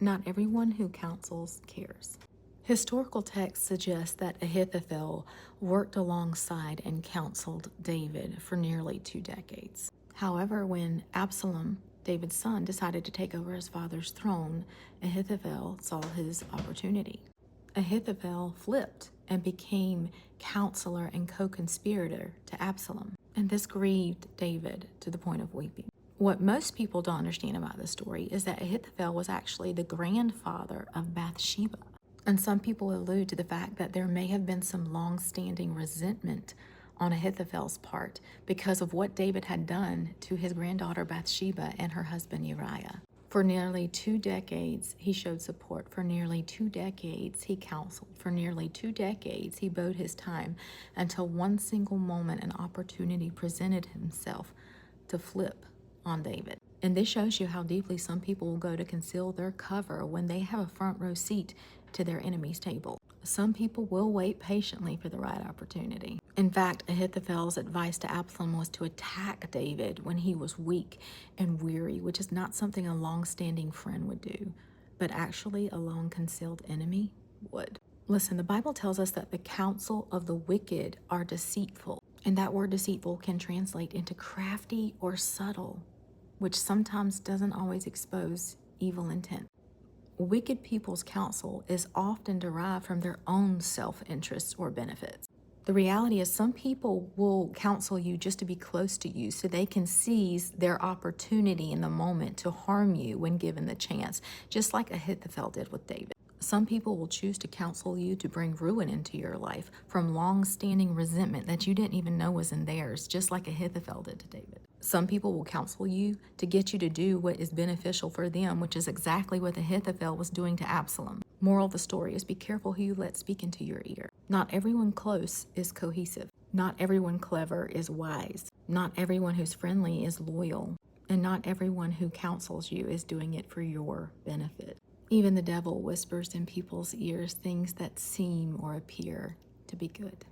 Not everyone who counsels cares. Historical texts suggest that Ahithophel worked alongside and counseled David for nearly 2 decades. However, when Absalom, David's son, decided to take over his father's throne, Ahithophel saw his opportunity. Ahithophel flipped and became counselor and co-conspirator to Absalom, and this grieved David to the point of weeping. What most people don't understand about this story is that Ahithophel was actually the grandfather of Bathsheba. And some people allude to the fact that there may have been some long-standing resentment on Ahithophel's part because of what David had done to his granddaughter Bathsheba and her husband Uriah. For nearly 2 decades, he showed support. For nearly 2 decades, he counseled. For nearly 2 decades, he bowed his time until one single moment an opportunity presented himself to flip on David. And this shows you how deeply some people will go to conceal their cover when they have a front row seat to their enemy's table. Some people will wait patiently for the right opportunity. In fact, Ahithophel's advice to Absalom was to attack David when he was weak and weary, which is not something a long-standing friend would do, but actually a long-concealed enemy would. Listen, the Bible tells us that the counsel of the wicked are deceitful, and that word deceitful can translate into crafty or subtle, which sometimes doesn't always expose evil intent. Wicked people's counsel is often derived from their own self-interests or benefits. The reality is some people will counsel you just to be close to you so they can seize their opportunity in the moment to harm you when given the chance, just like Ahithophel did with David. Some people will choose to counsel you to bring ruin into your life from long-standing resentment that you didn't even know was in theirs, just like Ahithophel did to David. Some people will counsel you to get you to do what is beneficial for them, which is exactly what Ahithophel was doing to Absalom. Moral of the story is be careful who you let speak into your ear. Not everyone close is cohesive. Not everyone clever is wise. Not everyone who's friendly is loyal. And not everyone who counsels you is doing it for your benefit. Even the devil whispers in people's ears things that seem or appear to be good.